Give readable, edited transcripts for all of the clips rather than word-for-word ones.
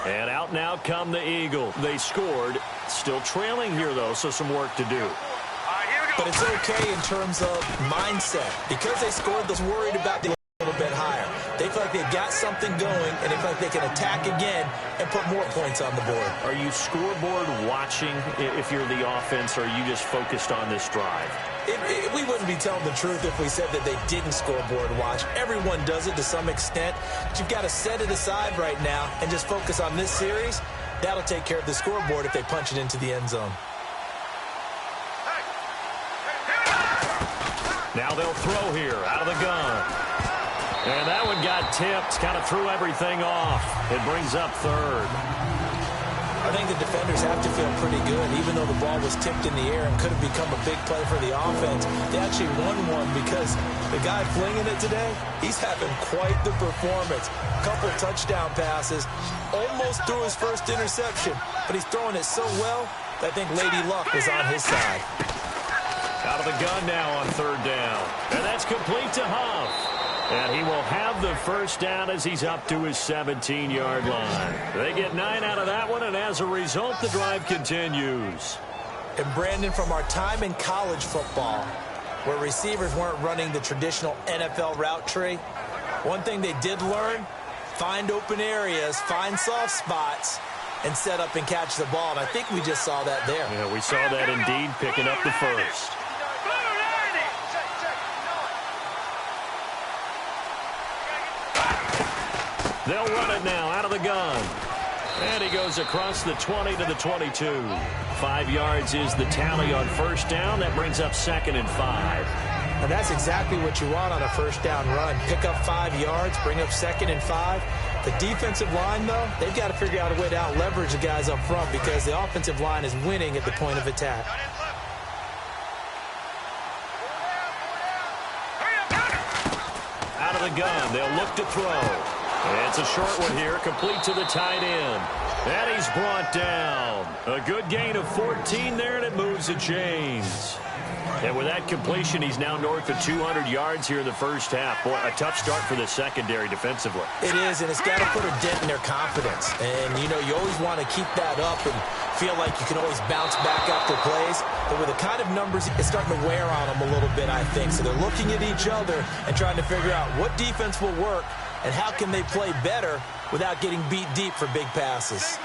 And out now come the Eagles. They scored. Still trailing here, though, so some work to do. But it's okay in terms of mindset. Because they scored, they're worried about the a little bit higher. They feel like they've got something going, and they feel like they can attack again and put more points on the board. Are you scoreboard watching if you're the offense, or are you just focused on this drive? We wouldn't be telling the truth if we said that they didn't scoreboard watch. Everyone does it to some extent. But you've got to set it aside right now and just focus on this series. That'll take care of the scoreboard if they punch it into the end zone. Now they'll throw here out of the gun. And that one got tipped, kind of threw everything off. It brings up third. I think the defenders have to feel pretty good, even though the ball was tipped in the air and could have become a big play for the offense. They actually won one because the guy flinging it today, he's having quite the performance. Couple touchdown passes, almost threw his first interception, but he's throwing it so well that I think Lady Luck was on his side. Out of the gun now on third down. And that's complete to Huff. And he will have the first down as he's up to his 17-yard line. They get 9 out of that one, and as a result, the drive continues. And Brandon, from our time in college football, where receivers weren't running the traditional NFL route tree, one thing they did learn, find open areas, find soft spots, and set up and catch the ball. And I think we just saw that there. Yeah, we saw that indeed, picking up the first. They'll run it now out of the gun. And he goes across the 20 to the 22. 5 yards is the tally on first down. That brings up 2nd and 5. And that's exactly what you want on a first down run. Pick up 5 yards, bring up 2nd and 5. The defensive line, though, they've got to figure out a way to out-leverage the guys up front because the offensive line is winning at the point of attack. Out of the gun, they'll look to throw. It's a short one here, complete to the tight end. And he's brought down. A good gain of 14 there, and it moves the chains. And with that completion, he's now north of 200 yards here in the first half. Boy, a tough start for the secondary defensively. It is, and it's got to put a dent in their confidence. And, you know, you always want to keep that up and feel like you can always bounce back after plays. But with the kind of numbers, it's starting to wear on them a little bit, I think. So they're looking at each other and trying to figure out what defense will work and how can they play better without getting beat deep for big passes.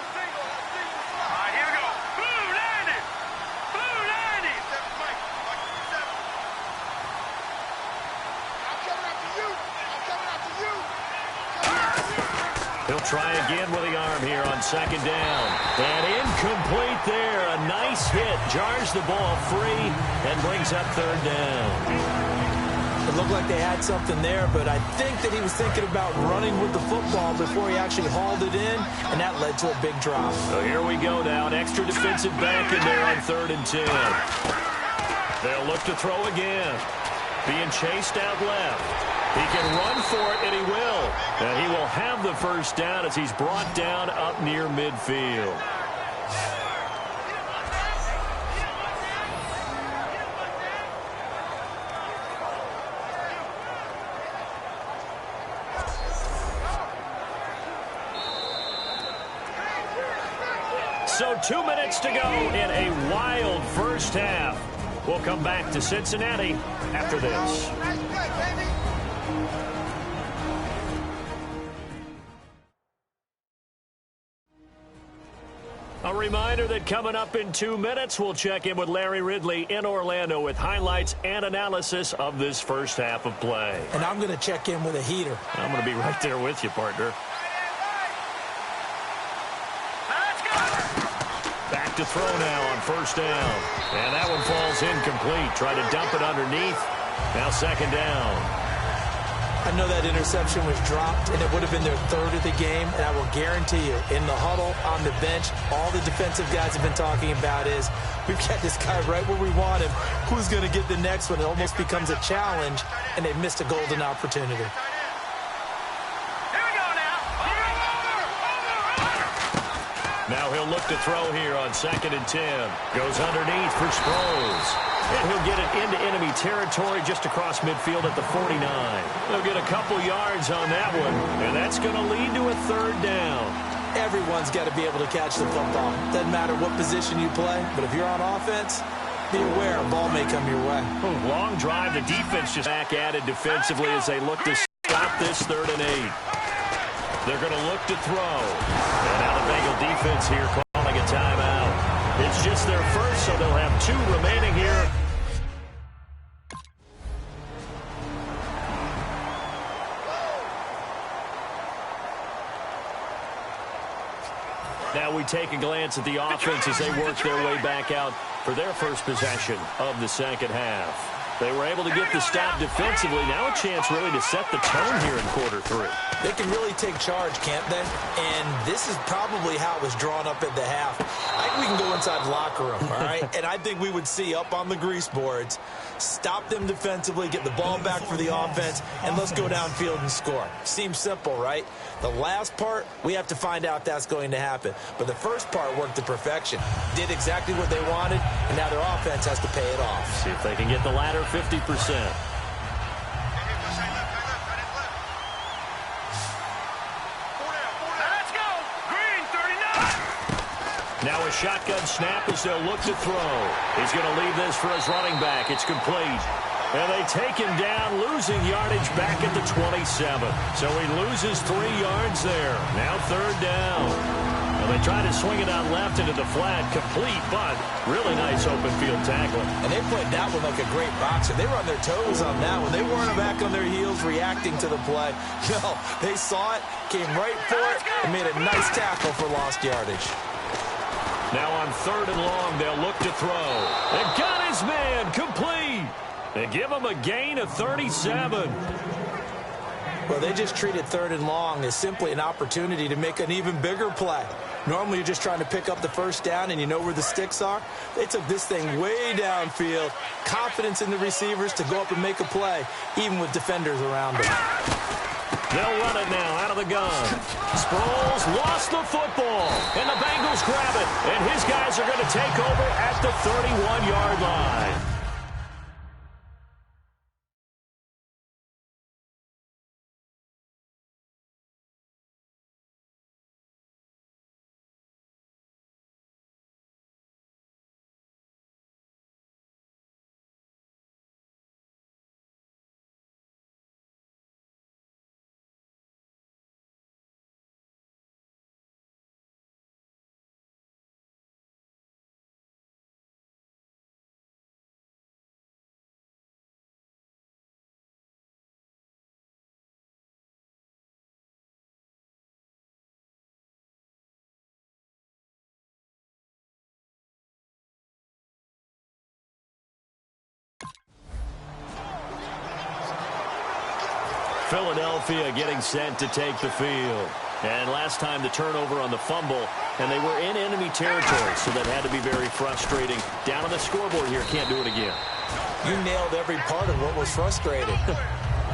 He'll try again with the arm here on second down. And incomplete there. A nice hit. Jars the ball free and brings up third down. It looked like they had something there, but I think that he was thinking about running with the football before he actually hauled it in, and that led to a big drop. So here we go now. An extra defensive back in there on 3rd and 10. They'll look to throw again. Being chased out left. He can run for it, and he will. And he will have the first down as he's brought down up near midfield. So 2 minutes to go in a wild first half. We'll come back to Cincinnati after this. A reminder that coming up in 2 minutes, we'll check in with Larry Ridley in Orlando with highlights and analysis of this first half of play. And I'm going to check in with a heater. I'm going to be right there with you, partner. Back to throw now on first down. And that one falls incomplete. Try to dump it underneath. Now 2nd down. I know that interception was dropped, and it would have been their 3rd of the game, and I will guarantee you, in the huddle, on the bench, all the defensive guys have been talking about is, we've got this guy right where we want him. Who's going to get the next one? It almost becomes a challenge, and they've missed a golden opportunity. Now he'll look to throw here on 2nd and 10. Goes underneath for Sproles. And he'll get it into enemy territory just across midfield at the 49. They'll get a couple yards on that one, and that's going to lead to a 3rd down. Everyone's got to be able to catch the football. Doesn't matter what position you play, but if you're on offense, be aware a ball may come your way. Long drive. The defense just back at it defensively as they look to stop this 3rd and 8. They're going to look to throw. And now the Bengal defense here calling a timeout. It's just their first, so they'll have 2 remaining here. Now we take a glance at the offense as they work their way back out for their first possession of the second half. They were able to get the stop defensively. Now a chance really to set the tone here in quarter 3. They can really take charge, can't they? And this is probably how it was drawn up at the half. I think we can go inside the locker room, all right? And I think we would see up on the grease boards, stop them defensively, get the ball back for the offense, and let's go downfield and score. Seems simple, right? The last part, we have to find out that's going to happen. But the first part worked to perfection. Did exactly what they wanted, and now their offense has to pay it off. See if they can get the latter 50%. Now a shotgun snap as they'll look to throw. He's going to leave this for his running back. It's complete. And they take him down, losing yardage back at the 27. So he loses 3 yards there. Now 3rd down. Well, they try to swing it out left into the flat. Complete, but really nice open field tackle. And they played that one like a great boxer. They were on their toes on that one. They weren't back on their heels reacting to the play. No, they saw it, came right for it, and made a nice tackle for lost yardage. Now on 3rd and long, they'll look to throw. And got his man, complete. They give him a gain of 37. Well, they just treated 3rd and long as simply an opportunity to make an even bigger play. Normally, you're just trying to pick up the first down and you know where the sticks are. They took this thing way downfield. Confidence in the receivers to go up and make a play, even with defenders around them. They'll run it now out of the gun. Sproles lost the football, and the Bengals grab it. And his guys are going to take over at the 31-yard line. Philadelphia getting set to take the field. And last time the turnover on the fumble, and they were in enemy territory, so that had to be very frustrating. Down on the scoreboard here, can't do it again. You nailed every part of what was frustrating.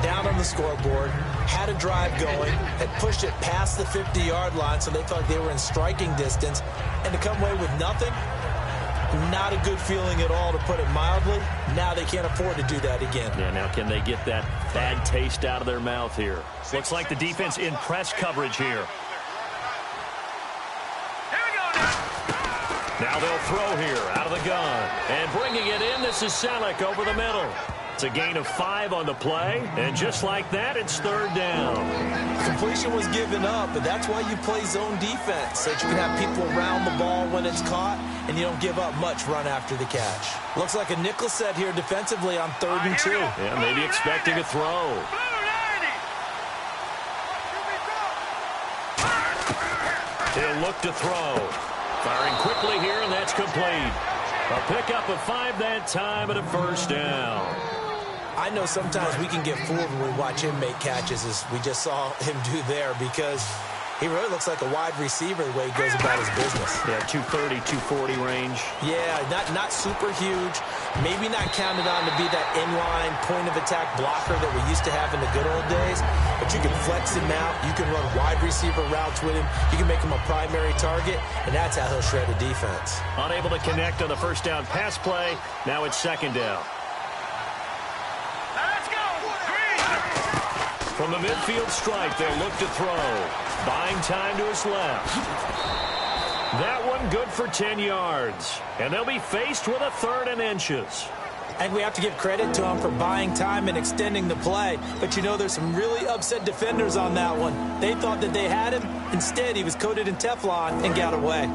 Down on the scoreboard, had a drive going, had pushed it past the 50-yard line, so they felt like they were in striking distance, and to come away with nothing, not a good feeling at all, to put it mildly. Now they can't afford to do that again. Yeah, now can they get that bad taste out of their mouth here? Looks like the defense in press coverage here. Now they'll throw here out of the gun. And bringing it in, this is Selleck over the middle. It's a gain of 5 on the play, and just like that, it's 3rd down. Completion was given up, but that's why you play zone defense, so that you can have people around the ball when it's caught, and you don't give up much run after the catch. Looks like a nickel set here defensively on 3rd and 2. Yeah, maybe expecting a throw. He'll look to throw. Firing quickly here, and that's complete. A pickup of 5 that time and a 1st down. I know sometimes we can get fooled when we watch him make catches, as we just saw him do there, because he really looks like a wide receiver the way he goes about his business. Yeah, 230, 240 range. Yeah, not super huge. Maybe not counted on to be that inline point-of-attack blocker that we used to have in the good old days. But you can flex him out. You can run wide receiver routes with him. You can make him a primary target, and that's how he'll shred a defense. Unable to connect on the 1st down pass play. Now it's 2nd down. From the midfield stripe, they'll look to throw. Buying time to his left. That one good for 10 yards. And they'll be faced with a 3rd and inches. And we have to give credit to him for buying time and extending the play. But, you know, there's some really upset defenders on that one. They thought that they had him. Instead, he was coated in Teflon and got away.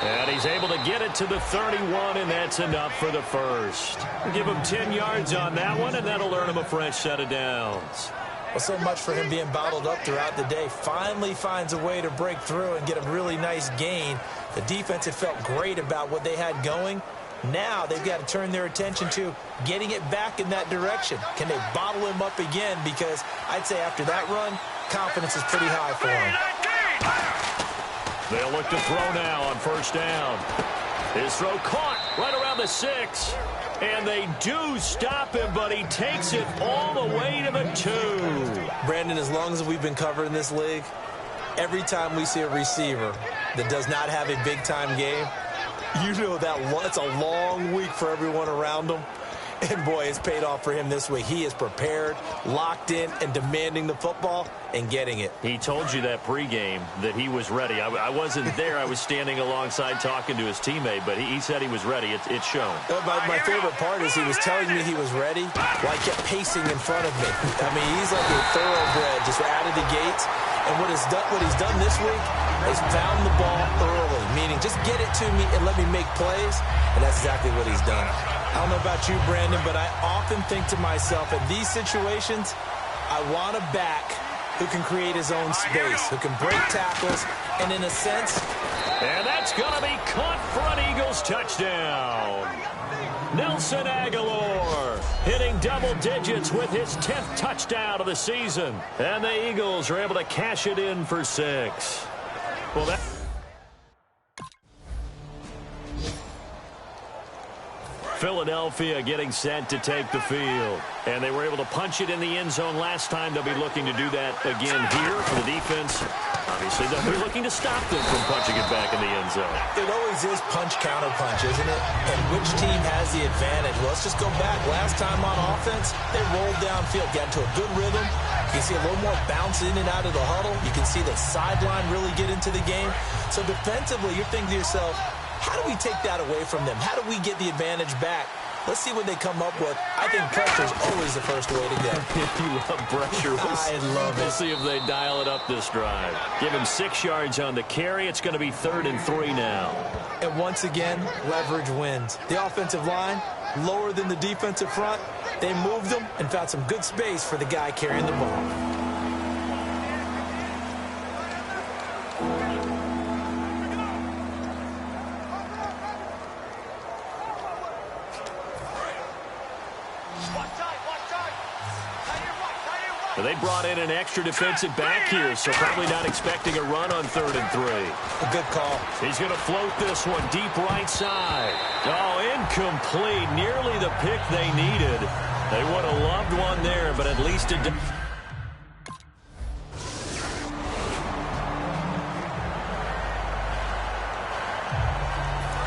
And he's able to get it to the 31, and that's enough for the first. Give him 10 yards on that one, and that'll earn him a fresh set of downs. Well, so much for him being bottled up throughout the day. Finally finds a way to break through and get a really nice gain. The defense had felt great about what they had going. Now they've got to turn their attention to getting it back in that direction. Can they bottle him up again? Because I'd say after that run, confidence is pretty high for him. They'll look to throw now on first down. His throw caught right around the 6. And they do stop him, but he takes it all the way to the 2. Brandon, as long as we've been covering this league, every time we see a receiver that does not have a big-time game, you know that it's a long week for everyone around him. And, boy, it's paid off for him this week. He is prepared, locked in, and demanding the football and getting it. He told you that pregame that he was ready. I wasn't there. I was standing alongside talking to his teammate, but he said he was ready. It's shown. My favorite part is he was telling me he was ready while he kept pacing in front of me. I mean, he's like a thoroughbred just out of the gates. And what he's done this week is found the ball early, meaning just get it to me and let me make plays, and that's exactly what he's done. I don't know about you, Brandon, but I often think to myself, in these situations, I want a back who can create his own space, who can break tackles, and in a sense... And that's going to be caught for an Eagles touchdown. Nelson Aguilar hitting double digits with his 10th touchdown of the season. And the Eagles are able to cash it in for 6. Well, that... Philadelphia getting set to take the field. And they were able to punch it in the end zone last time. They'll be looking to do that again here for the defense. Obviously, they'll be looking to stop them from punching it back in the end zone. It always is punch-counter-punch, isn't it? And which team has the advantage? Well, let's just go back. Last time on offense, they rolled downfield, got into a good rhythm. You can see a little more bounce in and out of the huddle. You can see the sideline really get into the game. So defensively, you're thinking to yourself, how do we take that away from them? How do we get the advantage back? Let's see what they come up with. I think pressure is always the first way to go. If you love pressure, I love it. We'll see if they dial it up this drive. Give him 6 yards on the carry. It's going to be 3rd and 3 now. And once again, leverage wins. The offensive line, lower than the defensive front. They moved them and found some good space for the guy carrying the ball. They brought in an extra defensive back here, so probably not expecting a run on 3rd and 3. A good call. He's going to float this one deep right side. Oh, incomplete. Nearly the pick they needed. They would have loved one there, but at least it...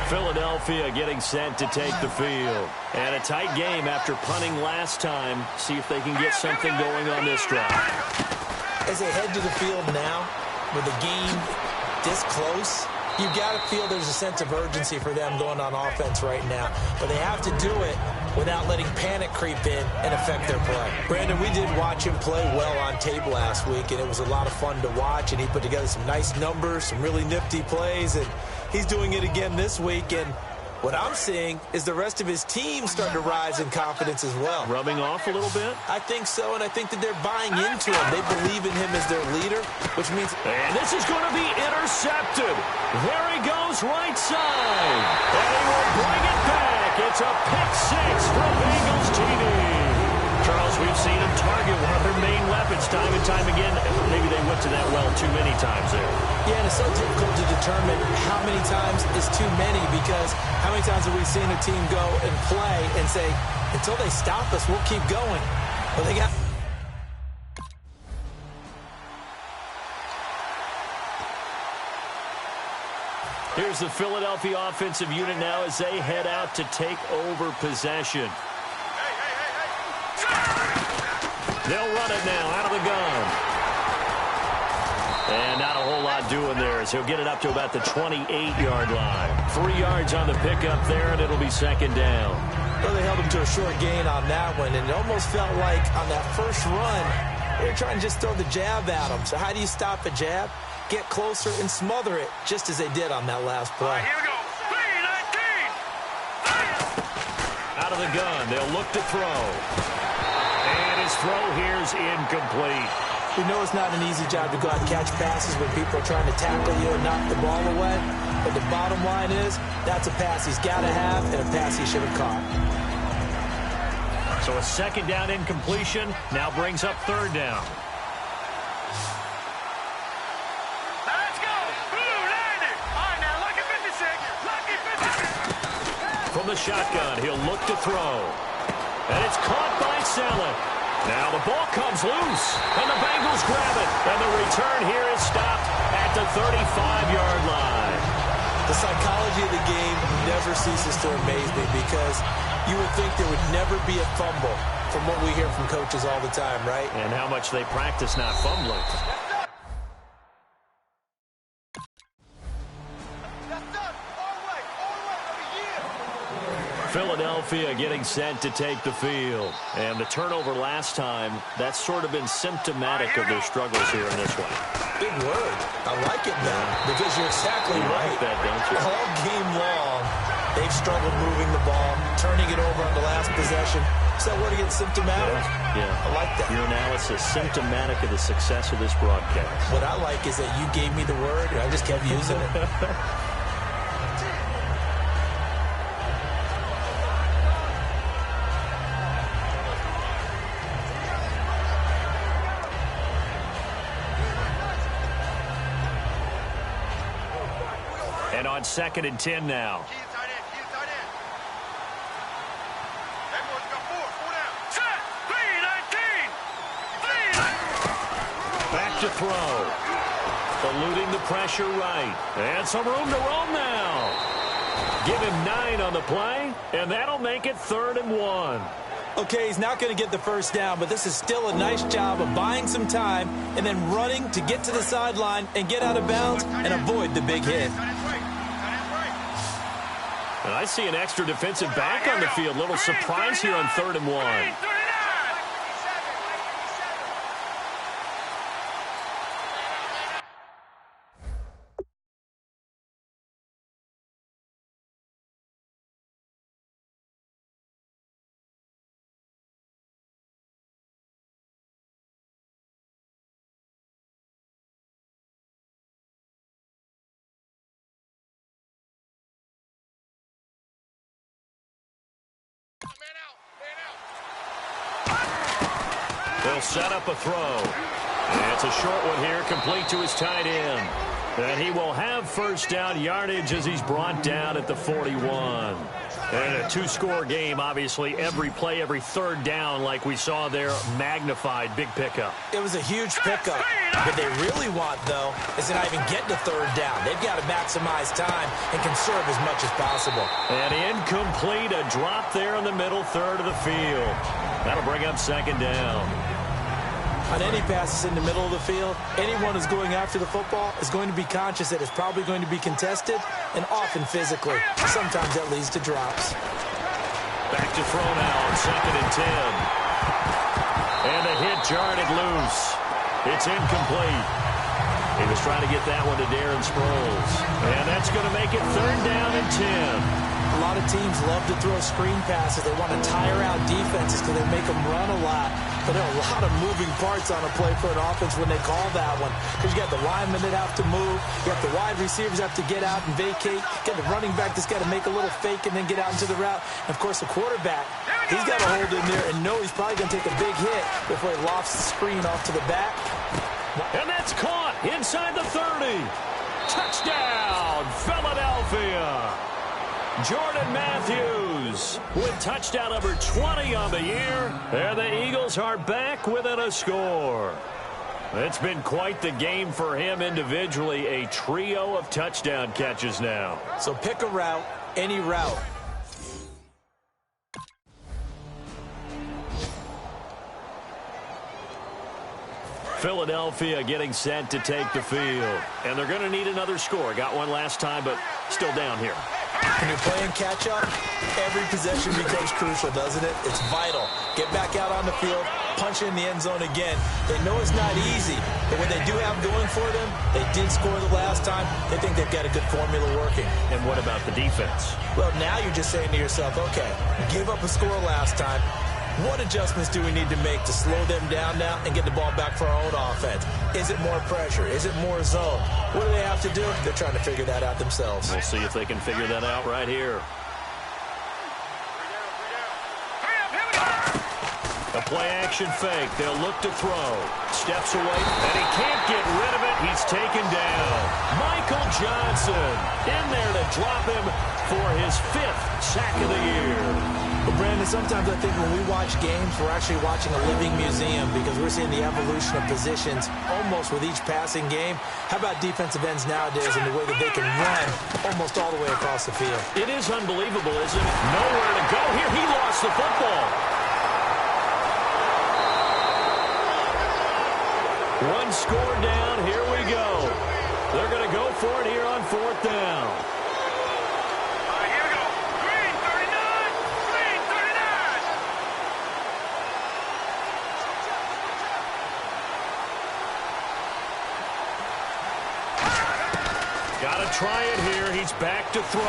Philadelphia getting set to take the field. And a tight game after punting last time. See if they can get something going on this drive. As they head to the field now, with the game this close, you've got to feel there's a sense of urgency for them going on offense right now. But they have to do it without letting panic creep in and affect their play. Brandon, we did watch him play well on tape last week, and it was a lot of fun to watch, and he put together some nice numbers, some really nifty plays, and he's doing it again this week, and what I'm seeing is the rest of his team starting to rise in confidence as well. Rubbing off a little bit? I think so, and I think that they're buying into him. They believe in him as their leader, which means... And this is going to be intercepted. There he goes right side. And he will bring it back. It's a pick 6 for Bengals TD. Charles, we've seen him target one of their main weapons time and time again. Maybe they went to that well too many times there. Yeah, and it's so difficult to determine how many times is too many, because how many times have we seen a team go and play and say, until they stop us, we'll keep going. Well, they got... Here's the Philadelphia offensive unit now as they head out to take over possession. They'll run it now out of the gun. And not a whole lot doing there as he'll get it up to about the 28-yard line. 3 yards on the pickup there, and it'll be second down. Well, they held him to a short gain on that one, and it almost felt like on that first run, they were trying to just throw the jab at him. So how do you stop a jab? Get closer and smother it, just as they did on that last play. All right, here we go. 3-19. Out of the gun, they'll look to throw. And his throw here is incomplete. We know it's not an easy job to go out and catch passes when people are trying to tackle you and knock the ball away. But the bottom line is, that's a pass he's got to have and a pass he should have caught. So a second down incompletion now brings up third down. Let's go. Blue, land it. All right, now, lucky 56. Lucky 56. From the shotgun, he'll look to throw. And it's caught by Selleck. Now the ball comes loose, and the Bengals grab it. And the return here is stopped at the 35-yard line. The psychology of the game never ceases to amaze me because you would think there would never be a fumble from what we hear from coaches all the time, right? And how much they practice not fumbling. Philadelphia getting set to take the field. And the turnover last time, that's sort of been symptomatic of their struggles here in this one. Big word. I like it now because you're exactly right. Like that, don't you? All game long, they've struggled moving the ball, turning it over on the last possession. Is that word against symptomatic? Yeah. I like that. Your analysis, symptomatic of the success of this broadcast. What I like is that you gave me the word, and I just kept using it. And on 2nd and 10 now. Back to throw. Eluding the pressure right. And some room to roam now. Give him 9 on the play, and that'll make it 3rd and 1. Okay, he's not going to get the first down, but this is still a nice job of buying some time and then running to get to the sideline and get out of bounds and avoid the big hit. And I see an extra defensive back on the field. Little surprise here on 3rd and 1. They'll set up a throw. And it's a short one here, complete to his tight end. And he will have first down yardage as he's brought down at the 41. And a 2-score game, obviously. Every play, every 3rd down, like we saw there, magnified. Big pickup. It was a huge pickup. What they really want, though, is to not even get to 3rd down. They've got to maximize time and conserve as much as possible. And incomplete, a drop there in the middle third of the field. That'll bring up 2nd down. On any passes in the middle of the field, anyone who's going after the football is going to be conscious that it's probably going to be contested and often physically. Sometimes that leads to drops. Back to throw now on 2nd and 10. And the hit jarred it loose. It's incomplete. He was trying to get that one to Darren Sproles. And that's going to make it 3rd down and 10. A lot of teams love to throw screen passes. They want to tire out defenses because they make them run a lot. But there are a lot of moving parts on a play for an offense when they call that one. Because you got the linemen that have to move. You got the wide receivers have to get out and vacate. You got the running back that's got to make a little fake and then get out into the route. And, of course, the quarterback, he's got to hold in there and know he's probably going to take a big hit before he lofts the screen off to the back. And that's caught inside the 30. Touchdown, Philadelphia. Jordan Matthews with touchdown number 20 on the year. And the Eagles are back within a score. It's been quite the game for him individually. A trio of touchdown catches now. So pick a route, any route. Philadelphia getting set to take the field. And they're going to need another score. Got one last time, but still down here. When you're playing catch-up, every possession becomes crucial, doesn't it? It's vital. Get back out on the field, punch in the end zone again. They know it's not easy, but what they do have going for them, they did score the last time. They think they've got a good formula working. And what about the defense? Well, now you're just saying to yourself, okay, give up a score last time. What adjustments do we need to make to slow them down now and get the ball back for our own offense? Is it more pressure? Is it more zone? What do they have to do? They're trying to figure that out themselves. We'll see if they can figure that out right here. A play-action fake. They'll look to throw. Steps away, and he can't get rid of it. He's taken down. Michael Johnson in there to drop him for his 5th sack of the year. Well, Brandon, sometimes I think when we watch games, we're actually watching a living museum because we're seeing the evolution of positions almost with each passing game. How about defensive ends nowadays and the way that they can run almost all the way across the field? It is unbelievable, isn't it? Nowhere to go here. He lost the football. One score down. Here we go. They're going to go for it here on 4th down. Got to try it here. He's back to throw.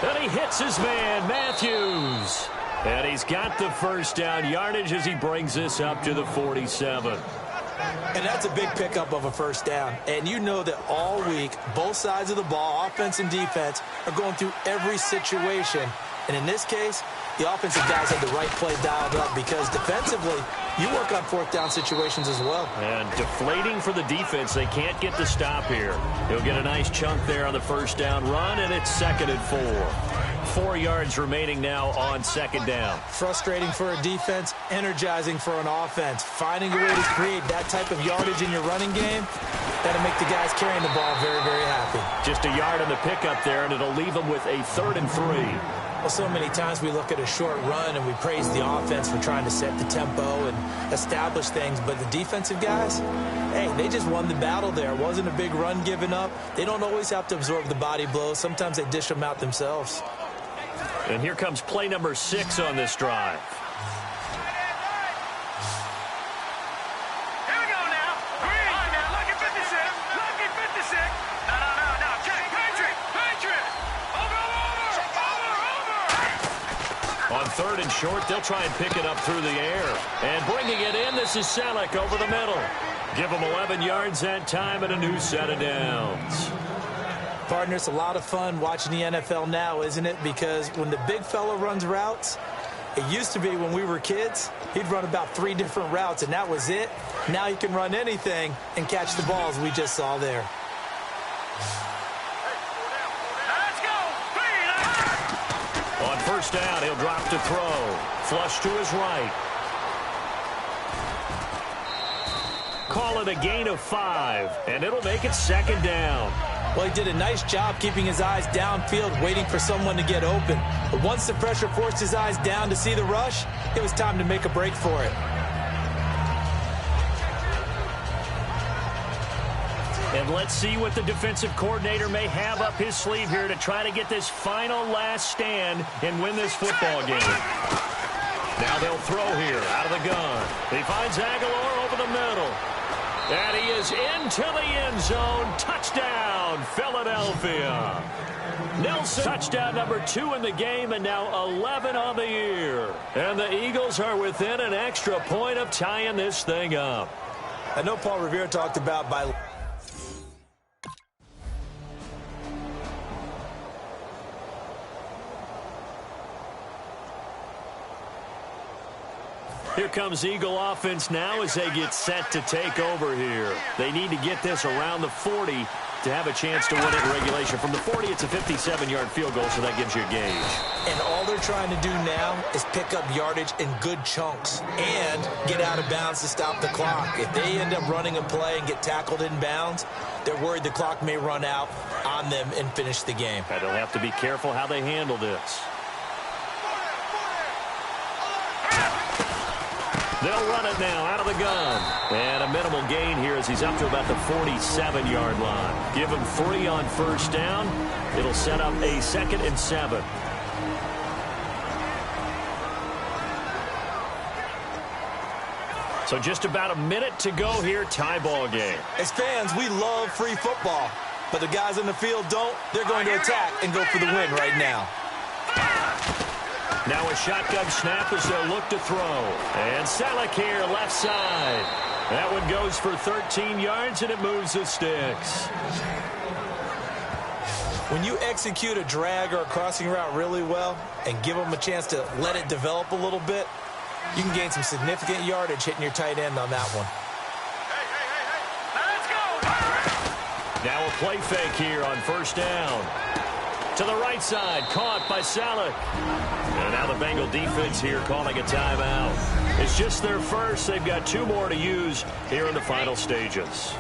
And he hits his man, Matthews. And he's got the first down yardage as he brings this up to the 47. And that's a big pickup of a first down. And you know that all week, both sides of the ball, offense and defense, are going through every situation. And in this case, the offensive guys had the right play dialed up because defensively, you work on 4th down situations as well. And deflating for the defense. They can't get the stop here. He'll get a nice chunk there on the first down run, and it's 2nd and 4. 4 yards remaining now on 2nd down. Frustrating for a defense, energizing for an offense. Finding a way to create that type of yardage in your running game, that'll make the guys carrying the ball very, very happy. Just a yard on the pickup there, and it'll leave them with a 3rd and 3. Well, so many times we look at a short run and we praise the offense for trying to set the tempo and establish things, but the defensive guys, hey, they just won the battle there. It wasn't a big run given up. They don't always have to absorb the body blows. Sometimes they dish them out themselves. And here comes play number 6 on this drive. Here we go now. Green. All right, now, lucky 56. Lucky 56. No. Patriot. Over. On 3rd and short, they'll try and pick it up through the air. And bringing it in, this is Selleck over the middle. Give him 11 yards that time and a new set of downs. Partner, it's a lot of fun watching the NFL now, isn't it? Because when the big fella runs routes, it used to be when we were kids, he'd run about 3 different routes, and that was it. Now he can run anything and catch the balls we just saw there. Let's go. On first down, he'll drop to throw. Flush to his right. Call it a gain of 5, and it'll make it 2nd down. Well, he did a nice job keeping his eyes downfield, waiting for someone to get open. But once the pressure forced his eyes down to see the rush, it was time to make a break for it. And let's see what the defensive coordinator may have up his sleeve here to try to get this final last stand and win this football game. Now they'll throw here out of the gun. He finds Aguilar over the middle. And he is into the end zone. Touchdown, Philadelphia. Nelson, touchdown number 2 in the game, and now 11 on the year. And the Eagles are within an extra point of tying this thing up. I know Paul Revere talked about by... Here comes Eagle offense now as they get set to take over here. They need to get this around the 40 to have a chance to win it in regulation. From the 40, it's a 57-yard field goal, so that gives you a gauge. And all they're trying to do now is pick up yardage in good chunks and get out of bounds to stop the clock. If they end up running a play and get tackled in bounds, they're worried the clock may run out on them and finish the game. And they'll have to be careful how they handle this. They'll run it now out of the gun. And a minimal gain here as he's up to about the 47-yard line. Give him 3 on first down. It'll set up a 2nd and 7. So just about a minute to go here, tie ball game. As fans, we love free football. But the guys on the field don't. They're going to attack and go for the win right now. Now a shotgun snap as they'll look to throw. And Selleck here, left side. That one goes for 13 yards, and it moves the sticks. When you execute a drag or a crossing route really well and give them a chance to let it develop a little bit, you can gain some significant yardage hitting your tight end on that one. Let's go. Now a play fake here on first down. To the right side, caught by Selleck. And now the Bengal defense here calling a timeout. It's just their first. They've got 2 more to use here in the final stages.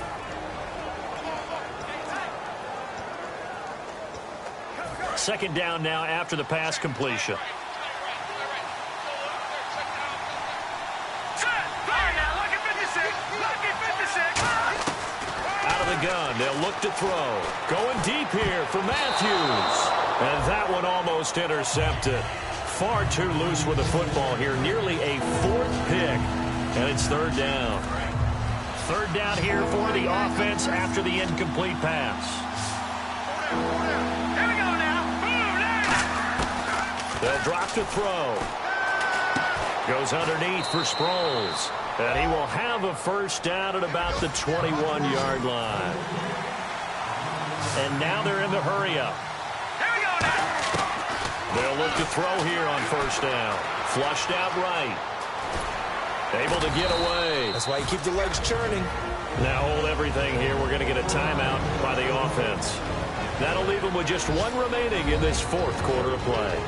Second down now after the pass completion. Out of the gun, they'll look to throw. Going deep here for Matthews. And that one almost intercepted. Far too loose with the football here. Nearly a 4th pick. And it's 3rd down. 3rd down here for the offense after the incomplete pass. Here we go now. They'll drop to throw. Goes underneath for Sproles. And he will have a first down at about the 21-yard line. And now they're in the hurry-up. Here we go now. They'll look to throw here on first down. Flushed out right. Able to get away. That's why you keep the legs churning. Now hold everything here. We're going to get a timeout by the offense. That'll leave them with just 1 remaining in this 4th quarter of play.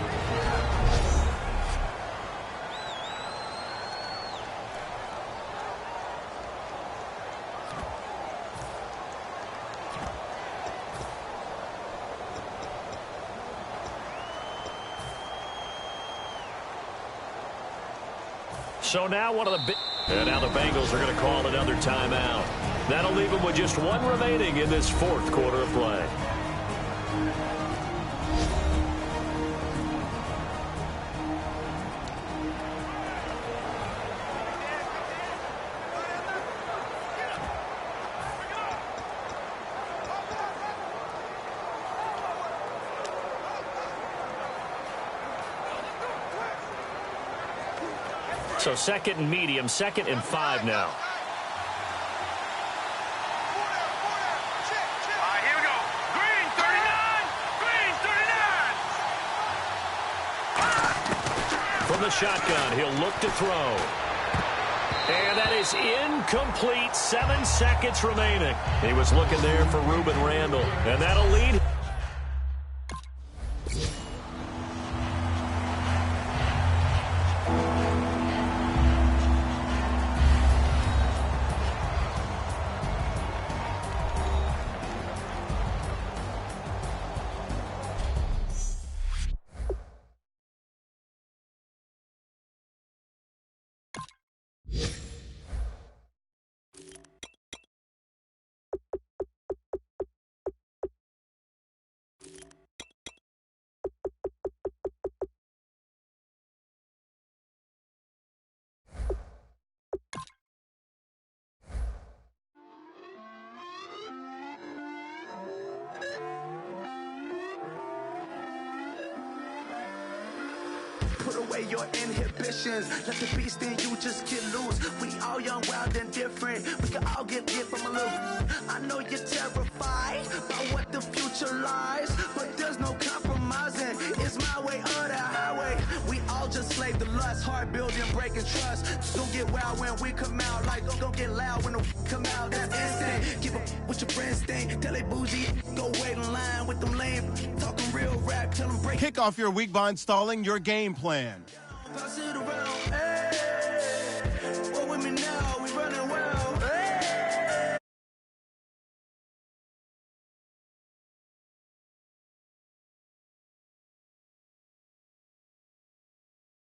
So now now the Bengals are going to call another timeout. That'll leave them with just 1 remaining in this 4th quarter of play. So 2nd and medium, 2nd and 5 now. All right, here we go. Green 39. Green 39. From the shotgun, he'll look to throw. And that is incomplete. 7 seconds remaining. He was looking there for Ruben Randall. And that'll lead. Put away your inhibitions. Let the beast in you just get loose. We all young, wild, and different. We can all get hit from a little. I know you're terrified by what the future lies, but there's no compromising. It's my way or the highway. We all just slave the lust, hard building, break. breaking trust. Don't get wild when we come out. Like, don't get loud when the come out. That's instinct. Keep up with your friends thing. Tell they bougie, go wait in line with them lame. Talking real rap, tell them break. Kick off your week by installing your game plan. Pass it around.